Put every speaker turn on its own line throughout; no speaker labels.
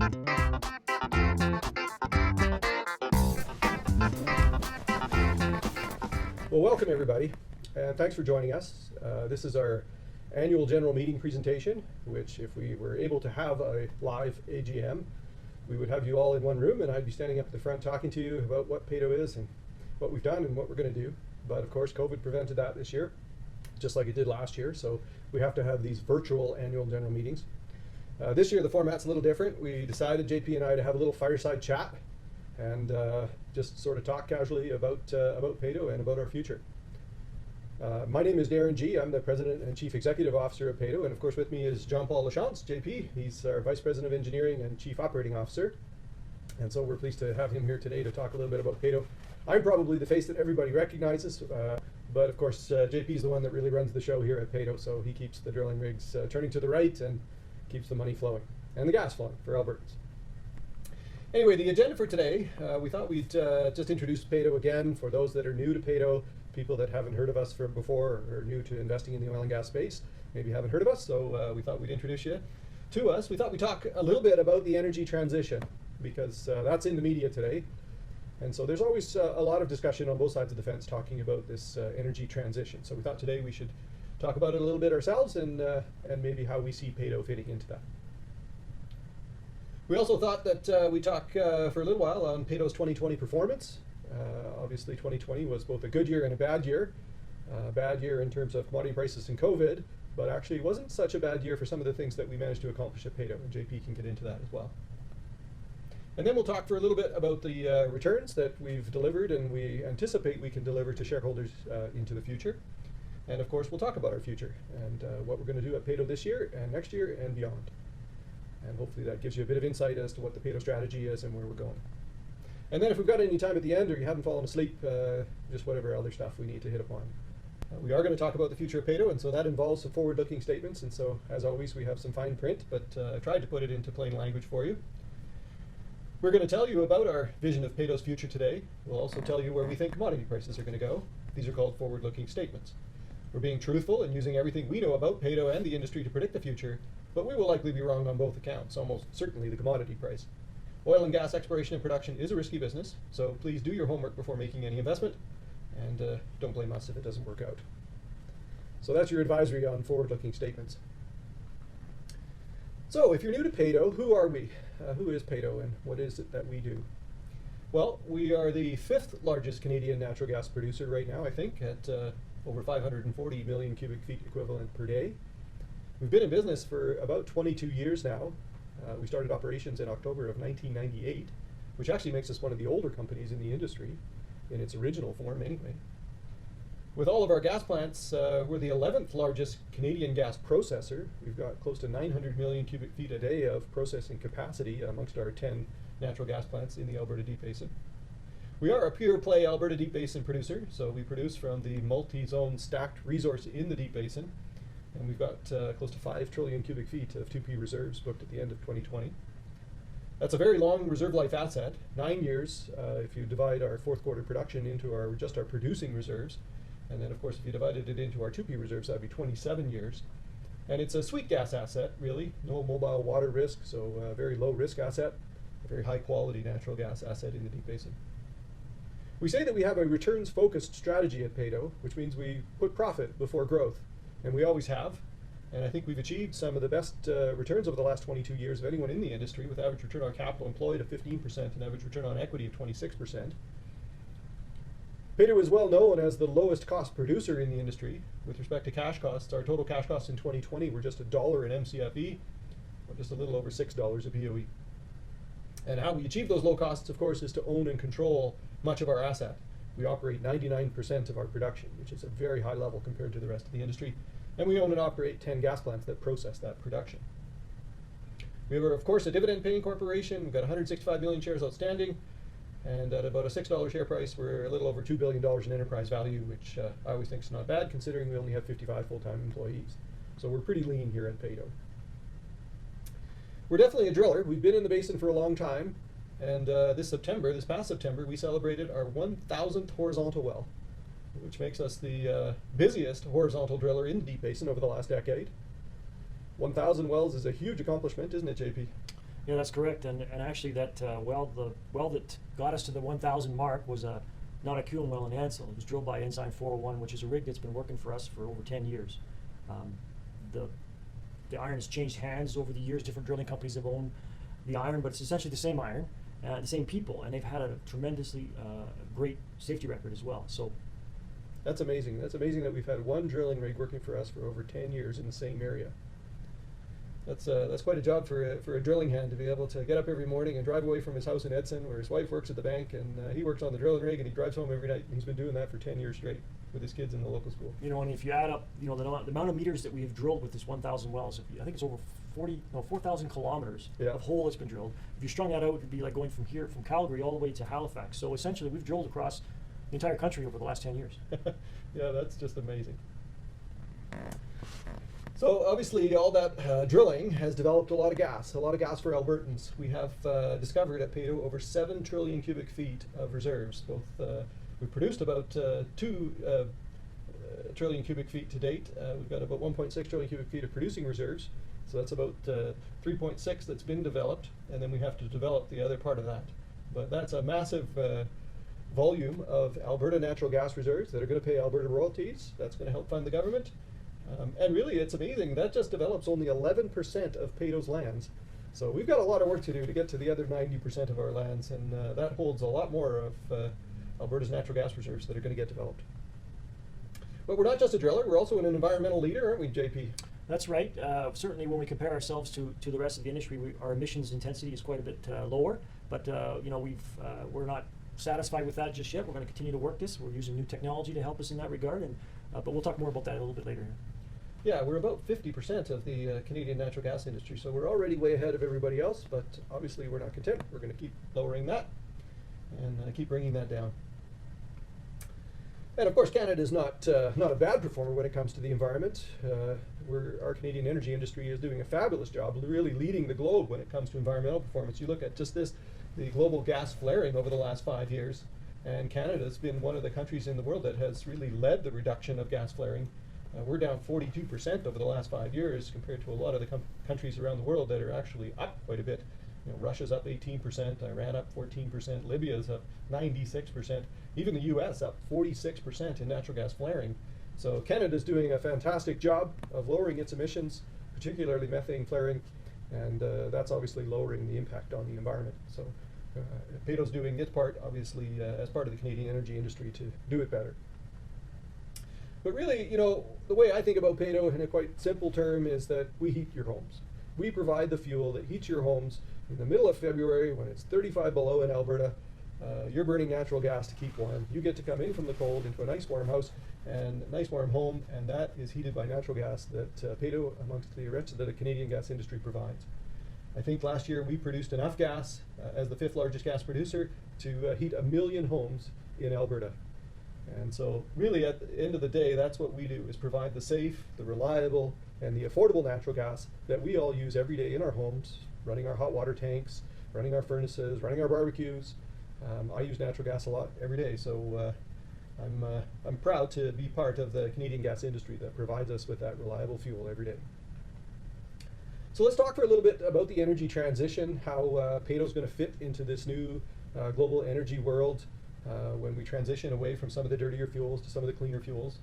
Well, welcome everybody, and thanks for joining us. This is our annual general meeting presentation, which if we were able to have a live AGM, we would have you all in one room and I'd be standing up at the front talking to you about what Peyto is and what we've done and what we're going to do. But of course, COVID prevented that this year, just like it did last year, so we have to have these virtual annual general meetings. This year the format's a little different. We decided, JP and I, to have a little fireside chat and just sort of talk casually about Peyto and about our future. My name is Darren G. I'm the President and Chief Executive Officer of Peyto, and of course with me is Jean-Paul Lachance, JP. He's our Vice President of Engineering and Chief Operating Officer. And so we're pleased to have him here today to talk a little bit about Peyto. I'm probably the face that everybody recognizes, but of course JP is the one that really runs the show here at Peyto, so he keeps the drilling rigs turning to the right and keeps the money flowing and the gas flowing for Albertans. Anyway, the agenda for today, we thought we'd just introduce Peyto again for those that are new to Peyto, people that haven't heard of us from before or are new to investing in the oil and gas space, maybe haven't heard of us, so we thought we'd introduce you to us. We thought we'd talk a little bit about the energy transition because that's in the media today. And so there's always a lot of discussion on both sides of the fence talking about this energy transition. So we thought today we should talk about it a little bit ourselves and maybe how we see Peyto fitting into that. We also thought that we'd talk for a little while on Peyto's 2020 performance. Obviously 2020 was both a good year and a bad year. Bad year in terms of commodity prices and COVID, but actually it wasn't such a bad year for some of the things that we managed to accomplish at Peyto, and JP can get into that as well. And then we'll talk for a little bit about the returns that we've delivered and we anticipate we can deliver to shareholders into the future. And of course we'll talk about our future and what we're going to do at Peyto this year and next year and beyond. And hopefully that gives you a bit of insight as to what the Peyto strategy is and where we're going. And then if we've got any time at the end or you haven't fallen asleep, just whatever other stuff we need to hit upon. We are going to talk about the future of Peyto, and so that involves some forward-looking statements, and so as always we have some fine print, but I've tried to put it into plain language for you. We're going to tell you about our vision of Peyto's future today. We'll also tell you where we think commodity prices are going to go. These are called forward-looking statements. We're being truthful and using everything we know about Peyto and the industry to predict the future, but we will likely be wrong on both accounts, almost certainly the commodity price. Oil and gas exploration and production is a risky business, so please do your homework before making any investment, and don't blame us if it doesn't work out. So that's your advisory on forward-looking statements. So if you're new to Peyto, who are we? Who is Peyto and what is it that we do? Well, we are the 5th largest Canadian natural gas producer right now, I think, at over 540 million cubic feet equivalent per day. We've been in business for about 22 years now. We started operations in October of 1998, which actually makes us one of the older companies in the industry, in its original form anyway. With all of our gas plants, we're the 11th largest Canadian gas processor. We've got close to 900 million cubic feet a day of processing capacity amongst our 10 natural gas plants in the Alberta Deep Basin. We are a pure play Alberta Deep Basin producer, so we produce from the multi-zone stacked resource in the Deep Basin. And we've got close to 5 trillion cubic feet of 2P reserves booked at the end of 2020. That's a very long reserve life asset, 9 years if you divide our fourth quarter production into just our producing reserves. And then of course if you divided it into our 2P reserves, that'd be 27 years. And it's a sweet gas asset, really, no mobile water risk, so a very low risk asset, a very high quality natural gas asset in the Deep Basin. We say that we have a returns focused strategy at Peyto, which means we put profit before growth. And we always have, and I think we've achieved some of the best returns over the last 22 years of anyone in the industry, with average return on capital employed of 15% and average return on equity of 26%. Peyto is well known as the lowest cost producer in the industry. With respect to cash costs, our total cash costs in 2020 were just $1 in MCFE, or just a little over $6 a BOE. And how we achieve those low costs, of course, is to own and control much of our asset. We operate 99% of our production, which is a very high level compared to the rest of the industry. And we own and operate 10 gas plants that process that production. We are, of course, a dividend-paying corporation. We've got 165 million shares outstanding. And at about a $6 share price, we're a little over $2 billion in enterprise value, which I always think is not bad, considering we only have 55 full-time employees. So we're pretty lean here at Peyto. We're definitely a driller. We've been in the basin for a long time. And this past September, we celebrated our 1,000th horizontal well, which makes us the busiest horizontal driller in the Deep Basin over the last decade. 1,000 wells is a huge accomplishment, isn't it, JP?
Yeah, that's correct. And actually, that the well that got us to the 1,000 mark was not a Kuhn well in Ansel. It was drilled by Ensign 401, which is a rig that's been working for us for over 10 years. The iron has changed hands over the years. Different drilling companies have owned the iron, but it's essentially the same iron, the same people, and they've had a tremendously great safety record as well. So
that's amazing. That's amazing that we've had one drilling rig working for us for over 10 years in the same area. That's quite a job for a drilling hand to be able to get up every morning and drive away from his house in Edson, where his wife works at the bank, and he works on the drilling rig, and he drives home every night. And he's been doing that for 10 years straight with his kids in the local school.
You know, and if you add up, you know, the amount of meters that we have drilled with this 1,000 wells, I think it's over 4,000 kilometers of hole that's been drilled. If you strung that out, it'd be like going from Calgary all the way to Halifax. So essentially, we've drilled across the entire country over the last 10 years.
Yeah, that's just amazing. So obviously all that drilling has developed a lot of gas for Albertans. We have discovered at Peyto over 7 trillion cubic feet of reserves. We've produced about 2 trillion cubic feet to date. We've got about 1.6 trillion cubic feet of producing reserves. So that's about 3.6 that's been developed, and then we have to develop the other part of that. But that's a massive volume of Alberta natural gas reserves that are going to pay Alberta royalties. That's going to help fund the government. And really, it's amazing, that just develops only 11% of Peyto's lands. So we've got a lot of work to do to get to the other 90% of our lands, and that holds a lot more of Alberta's natural gas reserves that are going to get developed. But we're not just a driller, we're also an environmental leader, aren't we, JP?
That's right. Certainly when we compare ourselves to the rest of the industry, our emissions intensity is quite a bit lower, but you know, we're not satisfied with that just yet. We're going to continue to work this. We're using new technology to help us in that regard, and but we'll talk more about that a little bit later.
Yeah, we're about 50% of the Canadian natural gas industry, so we're already way ahead of everybody else, but obviously we're not content. We're going to keep lowering that and keep bringing that down. And of course, Canada is not a bad performer when it comes to the environment. Our Canadian energy industry is doing a fabulous job, really leading the globe when it comes to environmental performance. You look at just the global gas flaring over the last 5 years, and Canada's been one of the countries in the world that has really led the reduction of gas flaring. We're down 42% over the last 5 years compared to a lot of the countries around the world that are actually up quite a bit. You know, Russia's up 18%, Iran up 14%, Libya's up 96%, even the US up 46% in natural gas flaring. So Canada's doing a fantastic job of lowering its emissions, particularly methane flaring, and that's obviously lowering the impact on the environment. So Peyto's doing its part, obviously, as part of the Canadian energy industry to do it better. But really, you know, the way I think about Peyto in a quite simple term is that we heat your homes. We provide the fuel that heats your homes in the middle of February when it's 35 below in Alberta. You're burning natural gas to keep warm. You get to come in from the cold into a nice warm house and a nice warm home, and that is heated by natural gas that Peyto, amongst the rest of the Canadian gas industry, provides. I think last year we produced enough gas as the 5th largest gas producer to heat 1 million homes in Alberta. And so really at the end of the day, that's what we do, is provide the safe, the reliable, and the affordable natural gas that we all use every day in our homes, running our hot water tanks, running our furnaces, running our barbecues. I use natural gas a lot every day, so I'm proud to be part of the Canadian gas industry that provides us with that reliable fuel every day. So let's talk for a little bit about the energy transition, how Peyto's going to fit into this new global energy world when we transition away from some of the dirtier fuels to some of the cleaner fuels.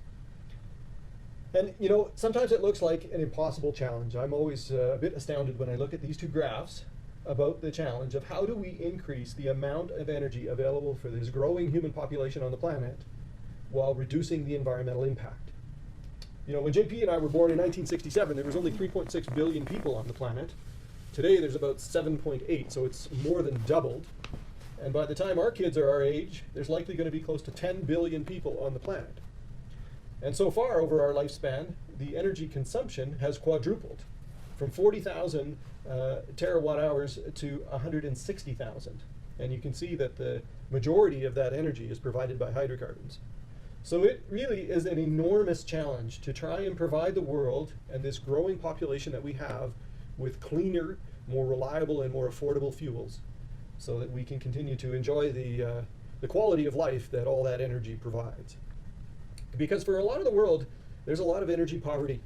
And you know, sometimes it looks like an impossible challenge. I'm always a bit astounded when I look at these two graphs about the challenge of how do we increase the amount of energy available for this growing human population on the planet while reducing the environmental impact. You know, when JP and I were born in 1967, there was only 3.6 billion people on the planet. Today there's about 7.8, so it's more than doubled. And by the time our kids are our age, there's likely going to be close to 10 billion people on the planet. And so far over our lifespan, the energy consumption has quadrupled from 40,000 terawatt hours to 160,000. And you can see that the majority of that energy is provided by hydrocarbons. So it really is an enormous challenge to try and provide the world and this growing population that we have with cleaner, more reliable, and more affordable fuels, so that we can continue to enjoy the quality of life that all that energy provides. Because for a lot of the world, there's a lot of energy poverty.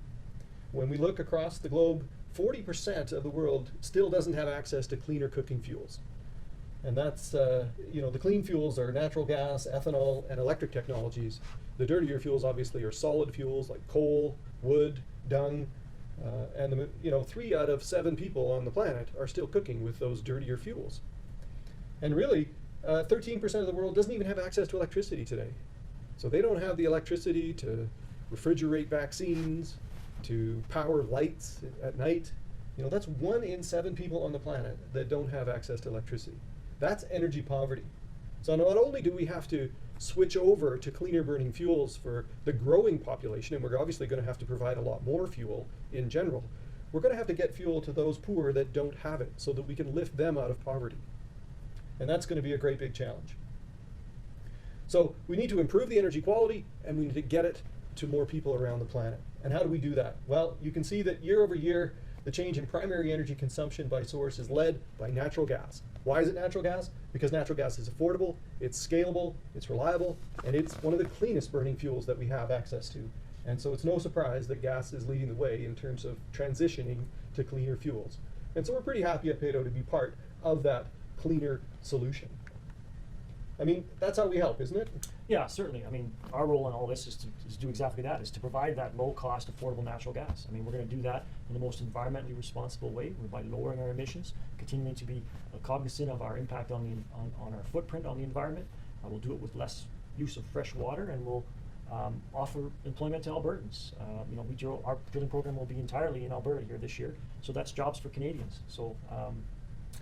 When we look across the globe, 40% of the world still doesn't have access to cleaner cooking fuels. And that's, you know, the clean fuels are natural gas, ethanol, and electric technologies. The dirtier fuels obviously are solid fuels like coal, wood, dung, and you know, 3 out of 7 people on the planet are still cooking with those dirtier fuels. And really, 13% of the world doesn't even have access to electricity today. So they don't have the electricity to refrigerate vaccines, to power lights at night. You know, that's 1 in 7 people on the planet that don't have access to electricity. That's energy poverty. So not only do we have to switch over to cleaner burning fuels for the growing population, and we're obviously going to have to provide a lot more fuel in general, we're going to have to get fuel to those poor that don't have it so that we can lift them out of poverty. And that's going to be a great big challenge. So we need to improve the energy quality, and we need to get it to more people around the planet. And how do we do that? Well, you can see that year over year, the change in primary energy consumption by source is led by natural gas. Why is it natural gas? Because natural gas is affordable, it's scalable, it's reliable, and it's one of the cleanest burning fuels that we have access to. And so it's no surprise that gas is leading the way in terms of transitioning to cleaner fuels. And so we're pretty happy at Peyto to be part of that cleaner solution. I mean, that's how we help, isn't it?
Yeah, certainly. I mean, our role in all this is to do exactly that, is to provide that low-cost, affordable natural gas. I mean, we're going to do that in the most environmentally responsible way by lowering our emissions, continuing to be cognizant of our impact on our footprint on the environment. We'll do it with less use of fresh water, and we'll offer employment to Albertans. You know, our drilling program will be entirely in Alberta here this year, so that's jobs for Canadians. So,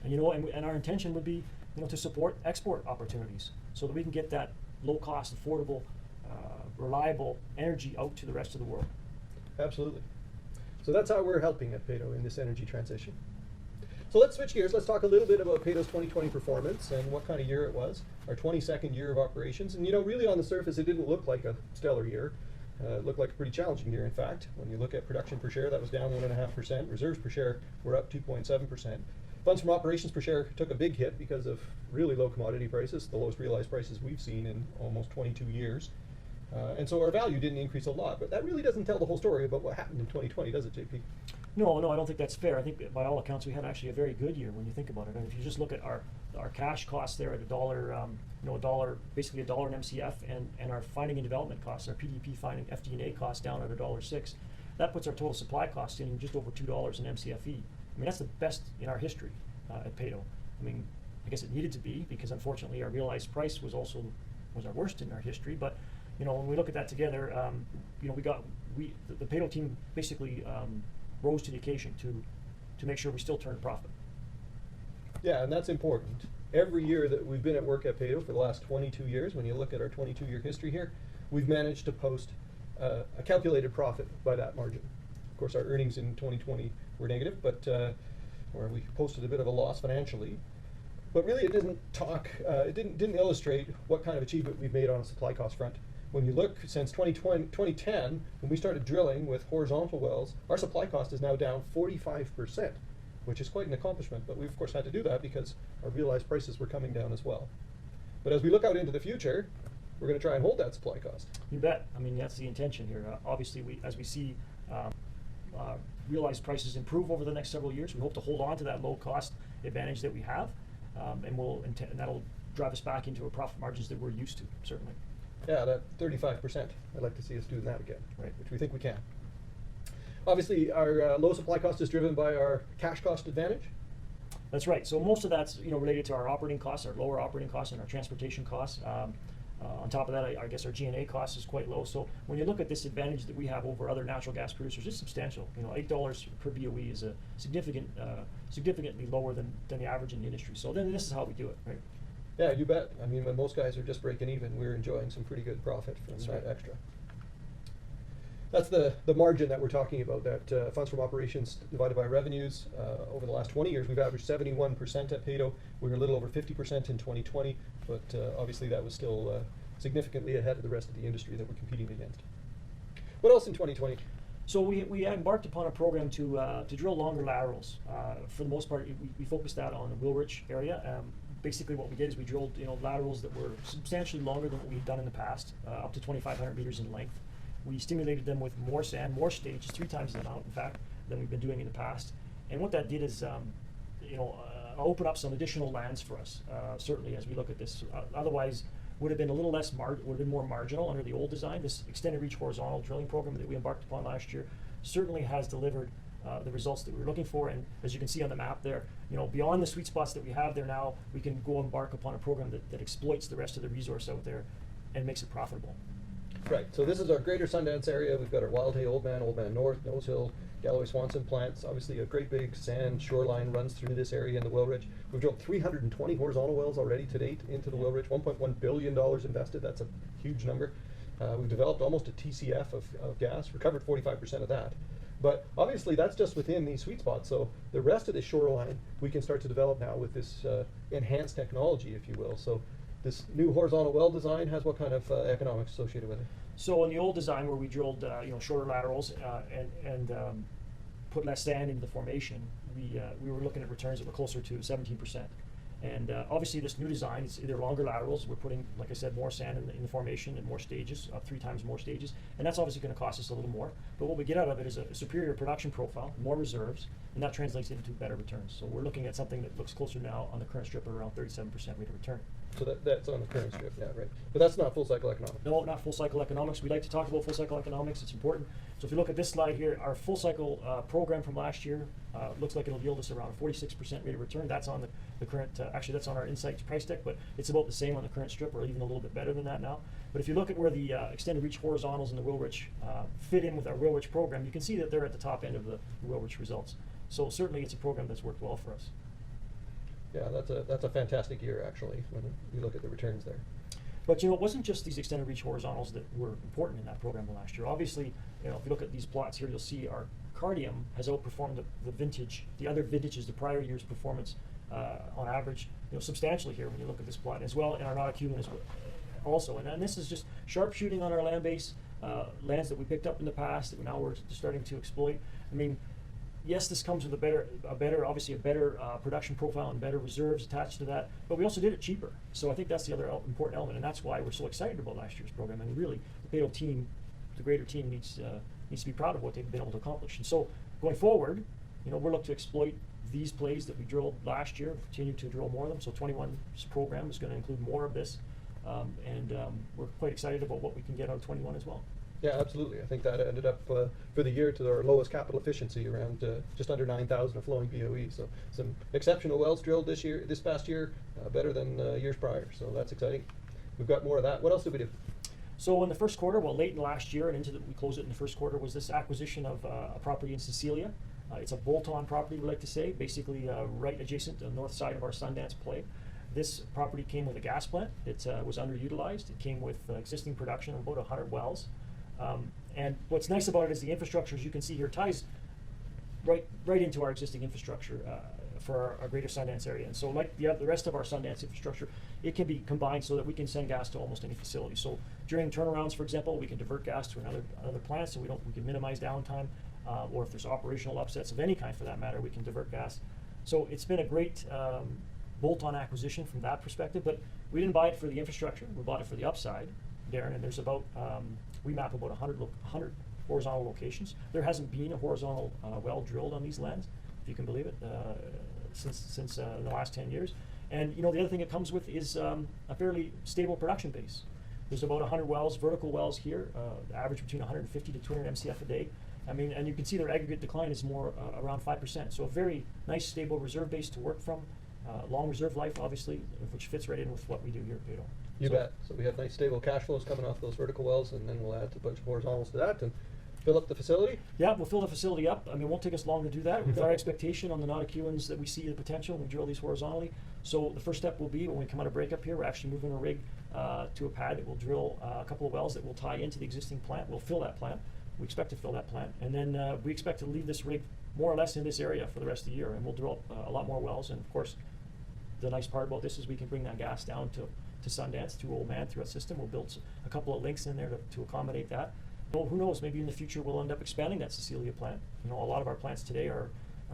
and you know, and our intention would be, you know, to support export opportunities so that we can get that low-cost, affordable, reliable energy out to the rest of the world.
Absolutely. So that's how we're helping at Peyto in this energy transition. So let's switch gears. Let's talk a little bit about Peyto's 2020 performance and what kind of year it was, our 22nd year of operations. And you know, really on the surface, it didn't look like a stellar year. It looked like a pretty challenging year, in fact. When you look at production per share, that was down 1.5%. Reserves per share were up 2.7%. Funds from operations per share took a big hit because of really low commodity prices, the lowest realized prices we've seen in almost 22 years. And so our value didn't increase a lot, but that really doesn't tell the whole story about what happened in 2020, does it, JP?
No, I don't think that's fair. I think by all accounts we had actually a very good year when you think about it. And if you just look at our cash costs there at $1, you know, basically $1 an MCF, and our finding and development costs, our PDP finding FD&A costs down at $1.06, that puts our total supply costs in just over $2 an MCFE. I mean, that's the best in our history at Peyto. I mean, I guess it needed to be, because unfortunately our realized price was our worst in our history. But you know, when we look at that together, you know, the Peyto team basically rose to the occasion to make sure we still turn a profit.
Yeah, and that's important. Every year that we've been at work at Peyto for the last 22 years, when you look at our 22-year history here, we've managed to post a calculated profit by that margin. Of course, our earnings in 2020 were negative, but where we posted a bit of a loss financially. But really, it didn't illustrate what kind of achievement we've made on a supply cost front. When you look since 2010, when we started drilling with horizontal wells, our supply cost is now down 45%, which is quite an accomplishment. But we of course had to do that because our realized prices were coming down as well. But as we look out into the future, we're going to try and hold that supply cost.
You bet. I mean, that's the intention here. Obviously, as we see realized prices improve over the next several years, we hope to hold on to that low cost advantage that we have, and that'll drive us back into our profit margins that we're used to, certainly.
Yeah, that 35%. I'd like to see us doing that again,
right,
which we think we can. Obviously, our low supply cost is driven by our cash cost advantage.
That's right. So most of that's related to our operating costs, our lower operating costs, and our transportation costs. On top of that, I guess our G&A cost is quite low. So when you look at this advantage that we have over other natural gas producers, it's substantial. $8 per BOE is a significantly lower than the average in the industry. So then this is how we do it, right?
Yeah, you bet. I mean, when most guys are just breaking even, we're enjoying some pretty good profit from that extra. That's the margin that we're talking about, that funds from operations divided by revenues. Over the last 20 years, we've averaged 71% at Peyto. We were a little over 50% in 2020, but obviously that was still significantly ahead of the rest of the industry that we're competing against. What else in 2020?
So we embarked upon a program to drill longer laterals. For the most part, we focused that on the Wilrich area. Basically what we did is we drilled laterals that were substantially longer than what we'd done in the past, up to 2,500 meters in length. We stimulated them with more sand, more stage, 3 times the amount in fact, than we've been doing in the past. And what that did is, open up some additional lands for us, certainly as we look at this. Otherwise, would have been a little less would have been more marginal under the old design. This extended reach horizontal drilling program that we embarked upon last year certainly has delivered the results that we were looking for. And as you can see on the map there, beyond the sweet spots that we have there now, we can go embark upon a program that exploits the rest of the resource out there and makes it profitable.
Right, so this is our greater Sundance area. We've got our Wildhay, Old Man North, Nose Hill, Galloway Swanson plants. Obviously a great big sand shoreline runs through this area in the Wilrich. We've drilled 320 horizontal wells already to date into the Wilrich, $1.1 billion invested. That's a huge number. We've developed almost a TCF of gas, recovered 45% of that. But obviously that's just within these sweet spots. So the rest of the shoreline we can start to develop now with this enhanced technology, if you will. So this new horizontal well design has what kind of economics associated with it?
So in the old design where we drilled shorter laterals and put less sand into the formation, we were looking at returns that were closer to 17%. And obviously this new design is either longer laterals. We're putting, like I said, more sand in the formation and more stages, 3 times more stages. And that's obviously going to cost us a little more. But what we get out of it is a superior production profile, more reserves, and that translates into better returns. So we're looking at something that looks closer now on the current strip at around 37% rate of return.
So that's on the current strip, yeah, right. But that's not full cycle economics.
No, not full cycle economics. We like to talk about full cycle economics. It's important. So if you look at this slide here, our full cycle program from last year looks like it'll yield us around a 46% rate of return. That's on the current, actually that's on our Insights price deck, but it's about the same on the current strip, or even a little bit better than that now. But if you look at where the extended reach horizontals in the Wilrich fit in with our Wilrich program, you can see that they're at the top end of the Wilrich results. So certainly it's a program that's worked well for us.
Yeah, that's a fantastic year actually when you look at the returns there.
But it wasn't just these extended reach horizontals that were important in that program last year. Obviously, if you look at these plots here, you'll see our Cardium has outperformed the other vintages, the prior year's performance on average, substantially here when you look at this plot as well, and our Notikewin as well also. And this is just sharpshooting on our land base, lands that we picked up in the past that now we're starting to exploit. I mean, yes, this comes with a better production profile and better reserves attached to that, but we also did it cheaper. So I think that's the other important element, and that's why we're so excited about last year's program. And really, the Peyto team, the greater team, needs to be proud of what they've been able to accomplish. And so going forward, we're looking to exploit these plays that we drilled last year, continue to drill more of them. So 21's program is going to include more of this, and we're quite excited about what we can get out of 21 as well.
Yeah, absolutely. I think that ended up for the year to our lowest capital efficiency, around just under 9,000 a flowing BOE. So some exceptional wells drilled this past year, better than years prior. So that's exciting. We've got more of that. What else did we do?
So in the first quarter, late in last year and we closed it in the first quarter, was this acquisition of a property in Cecilia. It's a bolt-on property, we like to say, basically right adjacent to the north side of our Sundance play. This property came with a gas plant. It was underutilized. It came with existing production of about 100 wells. And what's nice about it is the infrastructure, as you can see here, ties right into our existing infrastructure for our greater Sundance area. And so like the rest of our Sundance infrastructure, it can be combined so that we can send gas to almost any facility. So during turnarounds, for example, we can divert gas to another plant, so we can minimize downtime, or if there's operational upsets of any kind for that matter, we can divert gas. So it's been a great bolt-on acquisition from that perspective, but we didn't buy it for the infrastructure, we bought it for the upside, Darren, and there's about, we map about 100 horizontal locations. There hasn't been a horizontal well drilled on these lands, if you can believe it, since the last 10 years. And the other thing it comes with is a fairly stable production base. There's about 100 wells, vertical wells here, average between 150 to 200 MCF a day. I mean, and you can see their aggregate decline is more around 5%. So a very nice, stable reserve base to work from. Long reserve life, obviously, which fits right in with what we do here at Peyto.
You bet. So we have nice, stable cash flows coming off those vertical wells, and then we'll add a bunch of horizontals to that and fill up the facility?
Yeah, we'll fill the facility up. I mean, it won't take us long to do that. With our expectation on the Notikewins that we see the potential when we drill these horizontally. So the first step will be when we come out of breakup here, we're actually moving a rig to a pad that will drill a couple of wells that will tie into the existing plant. We'll fill that plant. We expect to fill that plant. And then we expect to leave this rig more or less in this area for the rest of the year. And we'll drill a lot more wells. And of course, the nice part about this is we can bring that gas down to Sundance through Old Man, through a system. We'll build a couple of links in there to accommodate that. Well, who knows, maybe in the future we'll end up expanding that Cecilia plant. A lot of our plants today are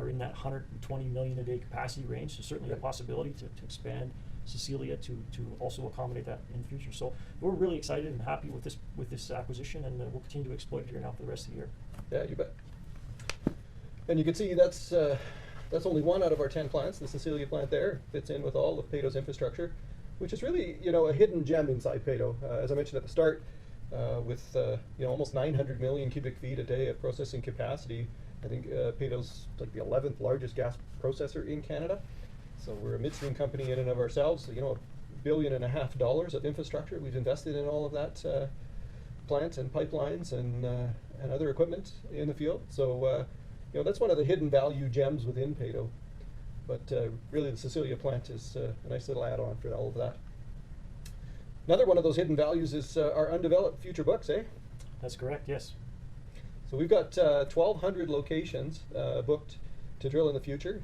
in that 120 million a day capacity range, so certainly a possibility to expand Cecilia to also accommodate that in the future. So we're really excited and happy with this acquisition, and we'll continue to exploit it here now for the rest of the year.
Yeah, you bet. And you can see that's only one out of our 10 plants. The Cecilia plant there fits in with all of Peyto's infrastructure, which is really, a hidden gem inside Peyto. As I mentioned at the start, with almost 900 million cubic feet a day of processing capacity. I think Peyto's like the 11th largest gas processor in Canada. So we're a midstream company in and of ourselves. So, $1.5 billion of infrastructure we've invested in all of that plant and pipelines and other equipment in the field. So that's one of the hidden value gems within Peyto. But really the Cecilia plant is a nice little add-on for all of that. Another one of those hidden values is our undeveloped future books, eh?
That's correct, yes.
So we've got 1,200 locations booked to drill in the future.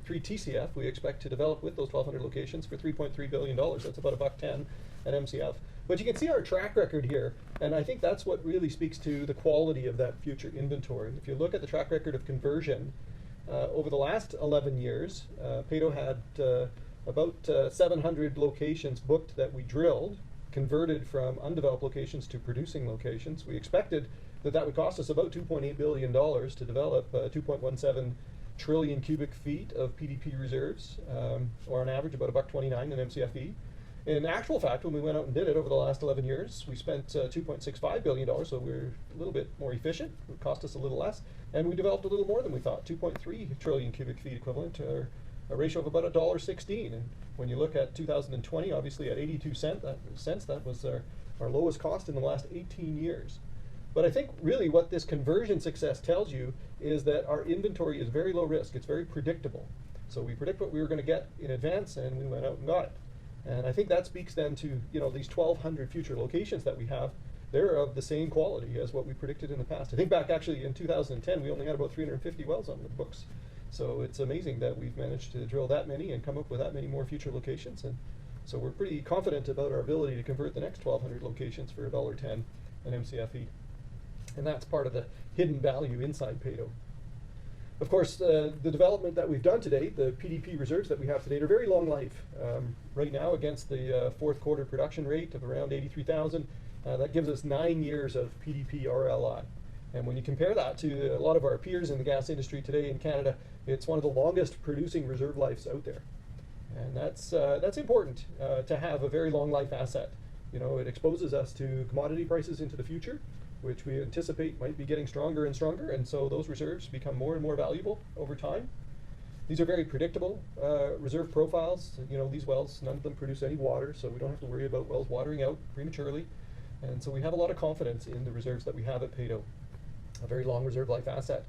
3 TCF we expect to develop with those 1,200 locations for $3.3 billion. That's about $1.10 at MCF. But you can see our track record here, and I think that's what really speaks to the quality of that future inventory. If you look at the track record of conversion, over the last 11 years, Peyto had about 700 locations booked that we drilled, converted from undeveloped locations to producing locations. We expected that would cost us about $2.8 billion to develop 2.17 trillion cubic feet of PDP reserves, or on average about $1.29 in MCFE. In actual fact, when we went out and did it over the last 11 years, we spent $2.65 billion, so we're a little bit more efficient. It cost us a little less, and we developed a little more than we thought, 2.3 trillion cubic feet equivalent, or a ratio of about $1.16. And when you look at 2020, obviously at 82 cents, that was our lowest cost in the last 18 years. But I think really what this conversion success tells you is that our inventory is very low risk. It's very predictable. So we predict what we were going to get in advance, and we went out and got it. And I think that speaks then to these 1,200 future locations that we have. They're of the same quality as what we predicted in the past. I think back actually in 2010, we only had about 350 wells on the books. So it's amazing that we've managed to drill that many and come up with that many more future locations. And so we're pretty confident about our ability to convert the next 1,200 locations for $1.10 an MCFE. And that's part of the hidden value inside Peyto. Of course, the development that we've done today, the PDP reserves that we have today, are very long life. Right now, against the fourth quarter production rate of around 83,000, that gives us 9 years of PDP RLI. And when you compare that to a lot of our peers in the gas industry today in Canada, it's one of the longest producing reserve lives out there. And that's important to have a very long life asset. It exposes us to commodity prices into the future, which we anticipate might be getting stronger and stronger, and so those reserves become more and more valuable over time. These are very predictable reserve profiles. These wells, none of them produce any water, so we don't have to worry about wells watering out prematurely. And so we have a lot of confidence in the reserves that we have at Peyto, a very long reserve life asset.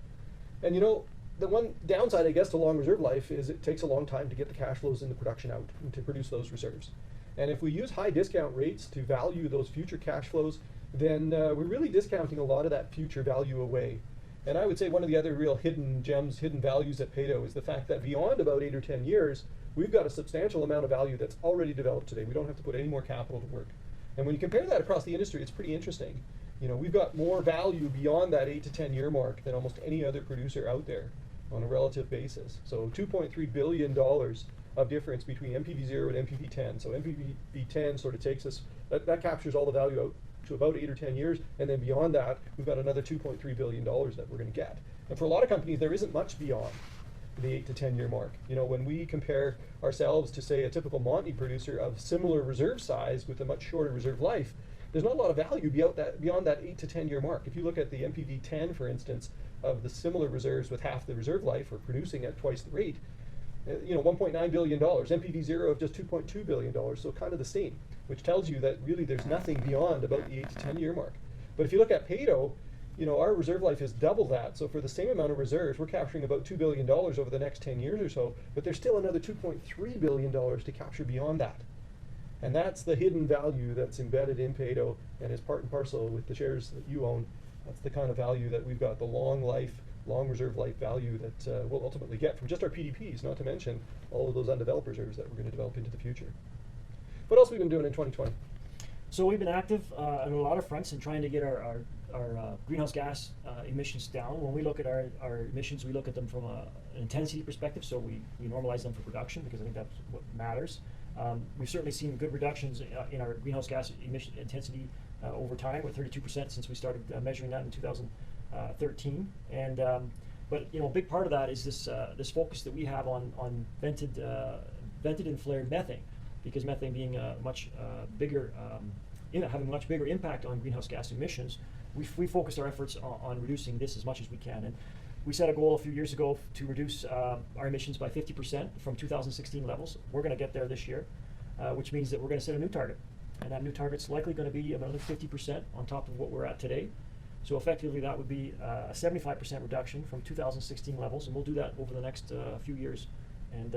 And the one downside, I guess, to long reserve life is it takes a long time to get the cash flows in the production out and to produce those reserves. And if we use high discount rates to value those future cash flows, then we're really discounting a lot of that future value away. And I would say one of the other real hidden gems, hidden values at Peyto is the fact that beyond about 8 or 10 years, we've got a substantial amount of value that's already developed today. We don't have to put any more capital to work. And when you compare that across the industry, it's pretty interesting. We've got more value beyond that 8 to 10 year mark than almost any other producer out there on a relative basis. So $2.3 billion of difference between NPV0 and NPV10. So NPV10 sort of takes us, that captures all the value out to about 8 or 10 years, and then beyond that, we've got another $2.3 billion that we're going to get. And for a lot of companies, there isn't much beyond the 8 to 10 year mark. When we compare ourselves to, say, a typical Montney producer of similar reserve size with a much shorter reserve life, there's not a lot of value beyond that 8 to 10 year mark. If you look at the NPV10, for instance, of the similar reserves with half the reserve life or producing at twice the rate, $1.9 billion, NPV0 of just $2.2 billion, so kind of the same, which tells you that really there's nothing beyond about the 8 to 10 year mark. But if you look at Peyto, our reserve life is double that, so for the same amount of reserves, we're capturing about $2 billion over the next 10 years or so, but there's still another $2.3 billion to capture beyond that. And that's the hidden value that's embedded in Peyto and is part and parcel with the shares that you own. That's the kind of value that we've got, the long reserve life value that we'll ultimately get from just our PDPs, not to mention all of those undeveloped reserves that we're going to develop into the future. What else have we been doing in 2020?
So we've been active on a lot of fronts in trying to get our greenhouse gas emissions down. When we look at our emissions, we look at them from an intensity perspective, so we normalize them for production because I think that's what matters. We've certainly seen good reductions in our greenhouse gas emission intensity over time, with 32% since we started measuring that in 2013. And But a big part of that is this focus that we have on vented and flared methane, because methane being a much bigger, having a much bigger impact on greenhouse gas emissions. We focused our efforts on reducing this as much as we can, and we set a goal a few years ago to reduce our emissions by 50% from 2016 levels. We're going to get there this year, which means that we're going to set a new target, and that new target's likely going to be about another 50% on top of what we're at today. So effectively, that would be a 75% reduction from 2016 levels, and we'll do that over the next few years, and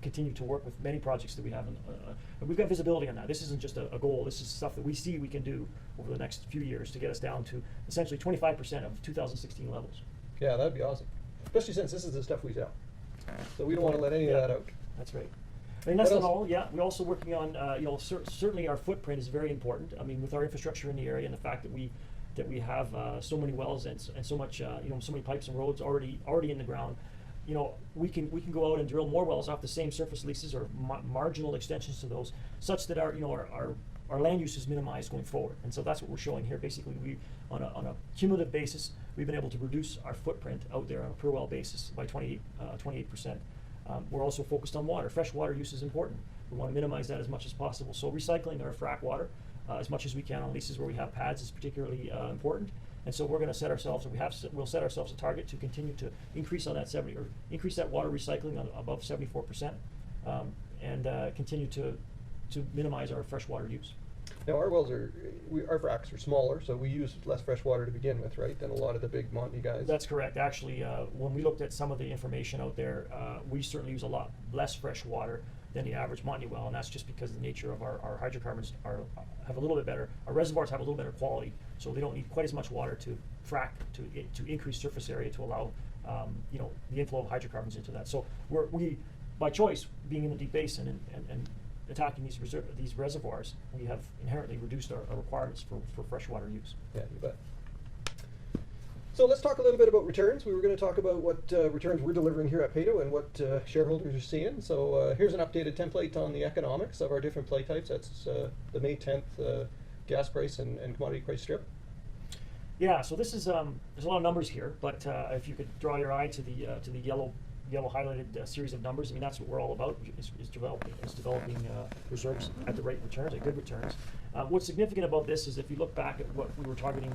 continue to work with many projects that we have. And we've got visibility on that. This isn't just a goal. This is stuff that we see we can do over the next few years to get us down to essentially 25% of 2016 levels.
Yeah, that'd be awesome. Especially since this is the stuff we sell. So we don't want to let any of that out.
That's right. I mean, that's not all. Yeah, we're also working on, certainly our footprint is very important. I mean, with our infrastructure in the area and the fact that we have so many wells and so much, so many pipes and roads already in the ground. We can go out and drill more wells off the same surface leases or marginal extensions to those, such that our land use is minimized going forward. And so that's what we're showing here. Basically, we on a cumulative basis, we've been able to reduce our footprint out there on a per well basis by 28%. We're also focused on water. Fresh water use is important. We want to minimize that as much as possible. So recycling our frac water as much as we can on leases where we have pads is particularly important. And so we're going to set ourselves, we'll set ourselves a target to continue to increase on that increase that water recycling on above 74%, and continue to minimize our freshwater use.
Now our wells our fracs are smaller, so we use less fresh water to begin with, right, than a lot of the big Montney guys.
That's correct. Actually, when we looked at some of the information out there, we certainly use a lot less fresh water than the average Montney well, and that's just because the nature of our hydrocarbons have a little bit better. Our reservoirs have a little better quality, so they don't need quite as much water to frack to increase surface area to allow the inflow of hydrocarbons into that. So we by choice, being in the deep basin and attacking these reservoirs, we have inherently reduced our requirements for freshwater use.
Yeah, you bet. So let's talk a little bit about returns. We were going to talk about what returns we're delivering here at Peyto and what shareholders are seeing. So here's an updated template on the economics of our different play types. That's the May 10th gas price and commodity price strip.
Yeah, so this is there's a lot of numbers here, but if you could draw your eye to the yellow highlighted series of numbers, I mean, that's what we're all about, is developing reserves at the right returns, at good returns. What's significant about this is if you look back at what we were targeting,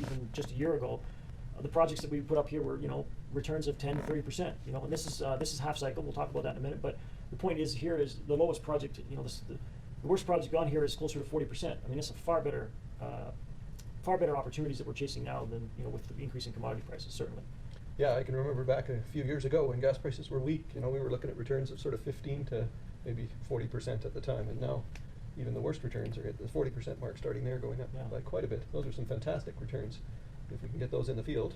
even just a year ago, the projects that we put up here were, returns of 10 to 30%. And this is half cycle. We'll talk about that in a minute. But the point is, here is the lowest project. The worst project on here is closer to 40%. I mean, it's a far better opportunities that we're chasing now than with the increase in commodity prices, certainly.
Yeah, I can remember back a few years ago when gas prices were weak. We were looking at returns of sort of 15 to maybe 40% at the time, and now even the worst returns are at the 40% mark, starting there, going up by quite a bit. Those are some fantastic returns if we can get those in the field.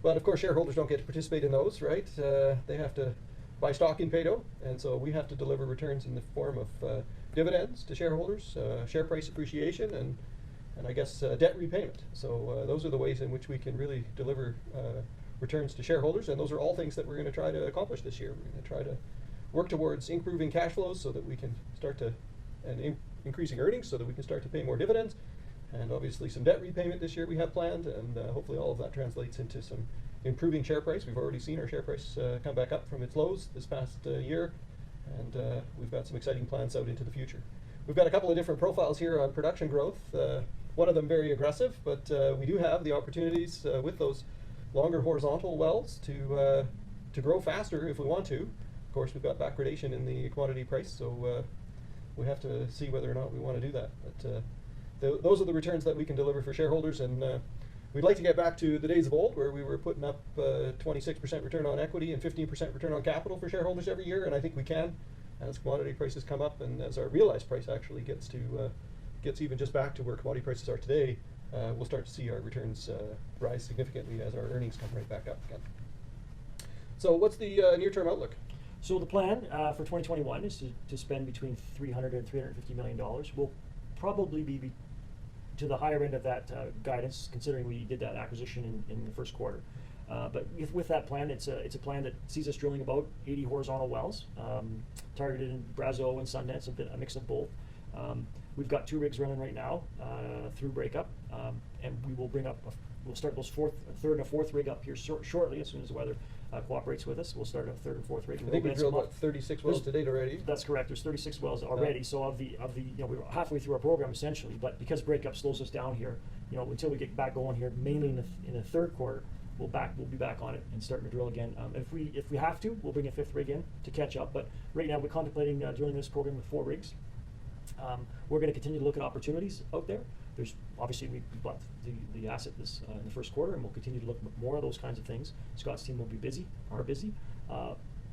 But of course, shareholders don't get to participate in those, right? They have to buy stock in Peyto, and so we have to deliver returns in the form of dividends to shareholders, share price appreciation, and I guess debt repayment. So those are the ways in which we can really deliver returns to shareholders, and those are all things that we're going to try to accomplish this year. We're going to try to work towards improving cash flows so that we can start to, and increasing earnings so that we can start to pay more dividends, and obviously some debt repayment this year we have planned, and hopefully all of that translates into some improving share price. We've already seen our share price come back up from its lows this past year, and we've got some exciting plans out into the future. We've got a couple of different profiles here on production growth. One of them very aggressive, but we do have the opportunities with those longer horizontal wells to grow faster if we want to. Of course, we've got backwardation in the commodity price, so we have to see whether or not we want to do that. But those are the returns that we can deliver for shareholders, and we'd like to get back to the days of old where we were putting up 26% return on equity and 15% return on capital for shareholders every year, and I think we can as commodity prices come up and as our realized price actually gets even just back to where commodity prices are today. We'll start to see our returns rise significantly as our earnings come right back up again. So what's the near-term outlook?
So the plan for 2021 is to spend between $300 and $350 million. We'll probably be to the higher end of that guidance, considering we did that acquisition in the first quarter. But with that plan, it's a plan that sees us drilling about 80 horizontal wells, targeted in Brazeau and Sundance, a mix of both. We've got 2 rigs running right now through breakup, and we will bring up we'll start those third and a fourth rig up here shortly as soon as the weather cooperates with us. We'll start a third and fourth rig.
I think we drilled about 36 wells to date already.
That's correct. There's 36 wells already. So of the we were halfway through our program essentially, but because breakup slows us down here, until we get back going here, mainly in the third quarter, we'll be back on it and starting to drill again. If we have to, we'll bring a fifth rig in to catch up. But right now we're contemplating drilling this program with 4 rigs. We're going to continue to look at opportunities out there. There's obviously we bought the asset this in the first quarter, and we'll continue to look at more of those kinds of things. Scott's team will be busy.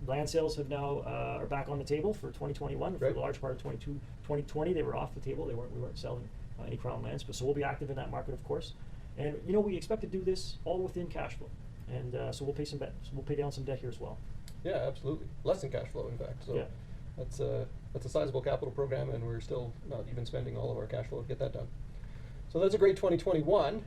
Land sales have now are back on the table for 2021. For the large part of 2020, they were off the table. We weren't selling any crown lands, but so we'll be active in that market, of course. And we expect to do this all within cash flow, and so we'll pay some debt. So we'll pay down some debt here as well.
Yeah, absolutely. Less than cash flow, in fact. So that's a sizable capital program, and we're still not even spending all of our cash flow to get that done. So that's a great 2021.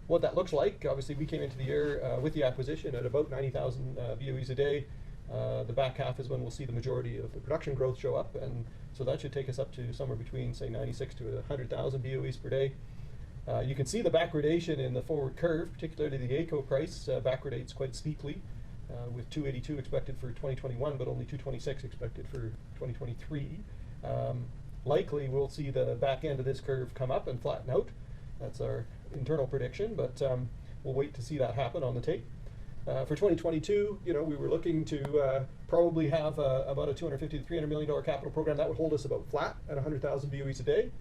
What that looks like, obviously we came into the year with the acquisition at about 90,000 BOEs a day. The back half is when we'll see the majority of the production growth show up, and so that should take us up to somewhere between, say, 96 to 100,000 BOEs per day. You can see the backwardation in the forward curve, particularly the AECO price backwardates quite steeply, with 282 expected for 2021, but only 226 expected for 2023. Likely we'll see the back end of this curve come up and flatten out. That's our internal prediction, but we'll wait to see that happen on the tape. For 2022, we were looking to probably have about a $250 to $300 million capital program that would hold us about flat at 100,000 BOEs a day.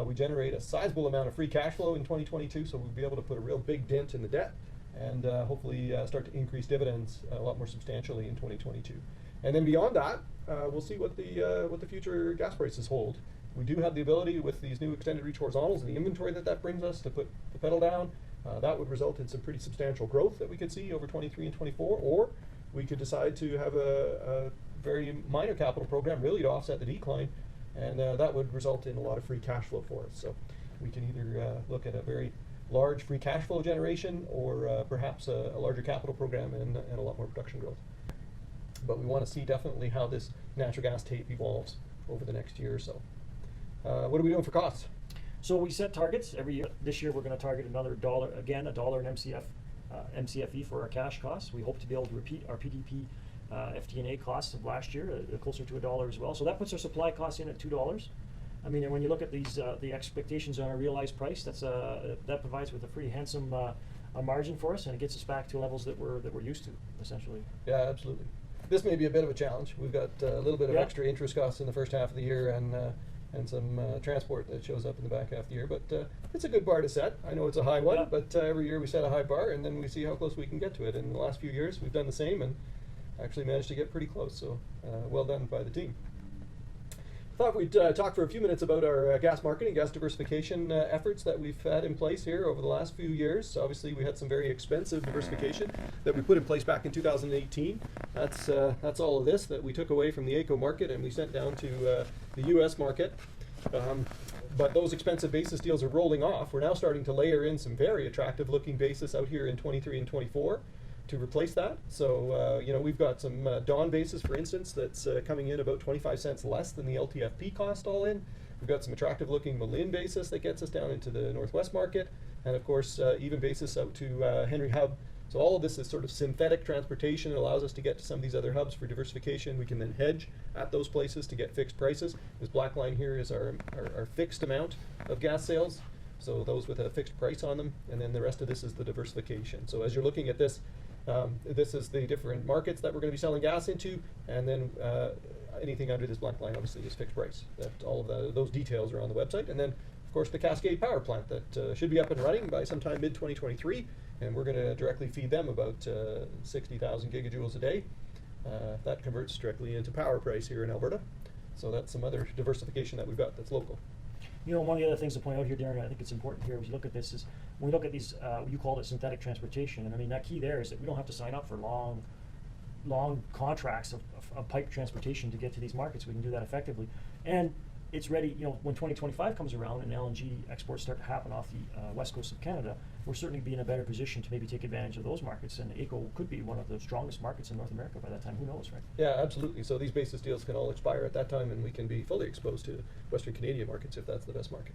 We generate a sizable amount of free cash flow in 2022, so we'll be able to put a real big dent in the debt and hopefully start to increase dividends a lot more substantially in 2022. And then beyond that, we'll see what the future gas prices hold. We do have the ability with these new extended reach horizontals and the inventory that brings us to put the pedal down. That would result in some pretty substantial growth that we could see over 23 and 24, or we could decide to have a very minor capital program really to offset the decline, and that would result in a lot of free cash flow for us. So we can either look at a very large free cash flow generation or perhaps a larger capital program and a lot more production growth. But we want to see definitely how this natural gas tape evolves over the next year or so. What are we doing for costs?
So we set targets every year. This year we're going to target another $1, again, $1 in MCFE for our cash costs. We hope to be able to repeat our PDP FD&A costs of last year, closer to $1 as well. So that puts our supply costs in at $2. I mean, and when you look at these, the expectations on a realized price, that provides with a pretty handsome a margin for us, and it gets us back to levels that we're used to, essentially.
Yeah, absolutely. This may be a bit of a challenge. We've got a little bit of extra interest costs in the first half of the year, and some transport that shows up in the back half of the year. But it's a good bar to set. I know it's a high one, but every year we set a high bar, and then we see how close we can get to it. In the last few years, we've done the same, and actually managed to get pretty close. So well done by the team. Thought we'd talk for a few minutes about our gas marketing, gas diversification efforts that we've had in place here over the last few years. So obviously, we had some very expensive diversification that we put in place back in 2018. That's all of this that we took away from the AECO market and we sent down to the U.S. market. But those expensive basis deals are rolling off. We're now starting to layer in some very attractive looking basis out here in 23 and 24. To replace that. So, we've got some Dawn basis, for instance, that's coming in about 25 cents less than the LTFP cost all in. We've got some attractive looking Malin basis that gets us down into the Northwest market. And of course, even basis out to Henry Hub. So all of this is sort of synthetic transportation. It allows us to get to some of these other hubs for diversification. We can then hedge at those places to get fixed prices. This black line here is our fixed amount of gas sales. So those with a fixed price on them. And then the rest of this is the diversification. So as you're looking at this, this is the different markets that we're going to be selling gas into, and then anything under this black line obviously is fixed price. That all of those details are on the website, and then of course the Cascade power plant that should be up and running by sometime mid-2023, and we're going to directly feed them about 60,000 gigajoules a day. That converts directly into power price here in Alberta. So that's some other diversification that we've got that's local.
One of the other things to point out here, Darren, I think it's important here as you look at this, is when we look at these, you called it synthetic transportation, and I mean, that key there is that we don't have to sign up for long contracts of pipe transportation to get to these markets. We can do that effectively. And it's ready, when 2025 comes around and LNG exports start to happen off the west coast of Canada, we'll certainly be in a better position to maybe take advantage of those markets. And AECO could be one of the strongest markets in North America by that time. Who knows, right? Yeah,
absolutely. So these basis deals can all expire at that time, and we can be fully exposed to Western Canadian markets if that's the best market.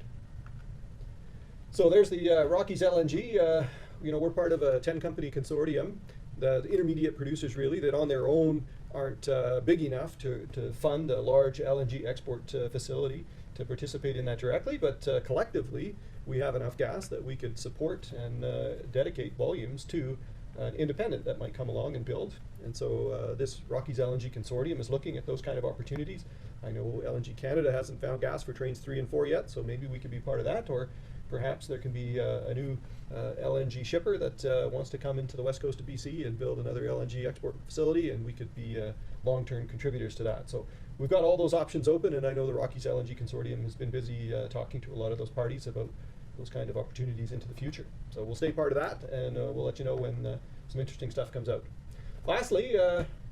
So there's the Rockies LNG. we're part of a 10-company consortium, the intermediate producers really, that on their own aren't big enough to fund a large LNG export facility to participate in that directly, but collectively we have enough gas that we could support and dedicate volumes to an independent that might come along and build. And so this Rockies LNG Consortium is looking at those kind of opportunities. I know LNG Canada hasn't found gas for trains 3 and 4 yet, so maybe we could be part of that, or perhaps there can be a new LNG shipper that wants to come into the west coast of BC and build another LNG export facility, and we could be long-term contributors to that. So we've got all those options open, and I know the Rockies LNG Consortium has been busy talking to a lot of those parties about those kind of opportunities into the future. So we'll stay part of that, and we'll let you know when some interesting stuff comes out. Lastly,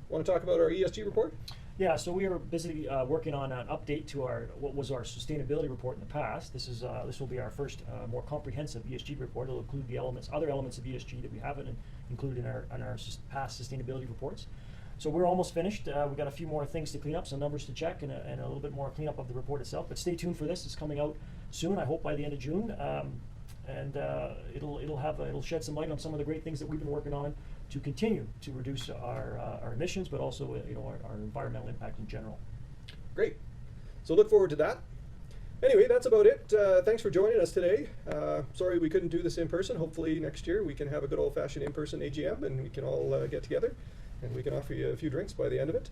want to talk about our ESG report?
Yeah, so we are busy working on an update to what was our sustainability report in the past. This will be our first more comprehensive ESG report. It'll include the other elements of ESG that we haven't included in our past sustainability reports. So we're almost finished. We've got a few more things to clean up, some numbers to check, and a little bit more cleanup of the report itself. But stay tuned for this. It's coming out soon, I hope by the end of June, and it'll shed some light on some of the great things that we've been working on to continue to reduce our emissions, but also our environmental impact in general.
Great. So look forward to that. Anyway, that's about it. Thanks for joining us today. Sorry we couldn't do this in person. Hopefully next year we can have a good old-fashioned in-person AGM, and we can all get together, and we can offer you a few drinks by the end of it.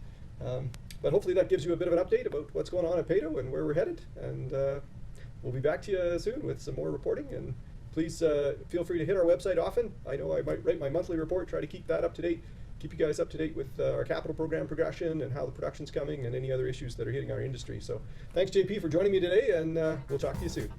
But hopefully that gives you a bit of an update about what's going on at Peyto and where we're headed. And we'll be back to you soon with some more reporting. And please feel free to hit our website often. I know I might write my monthly report, try to keep that up to date, keep you guys up to date with our capital program progression and how the production's coming and any other issues that are hitting our industry. So thanks, JP, for joining me today, and we'll talk to you soon.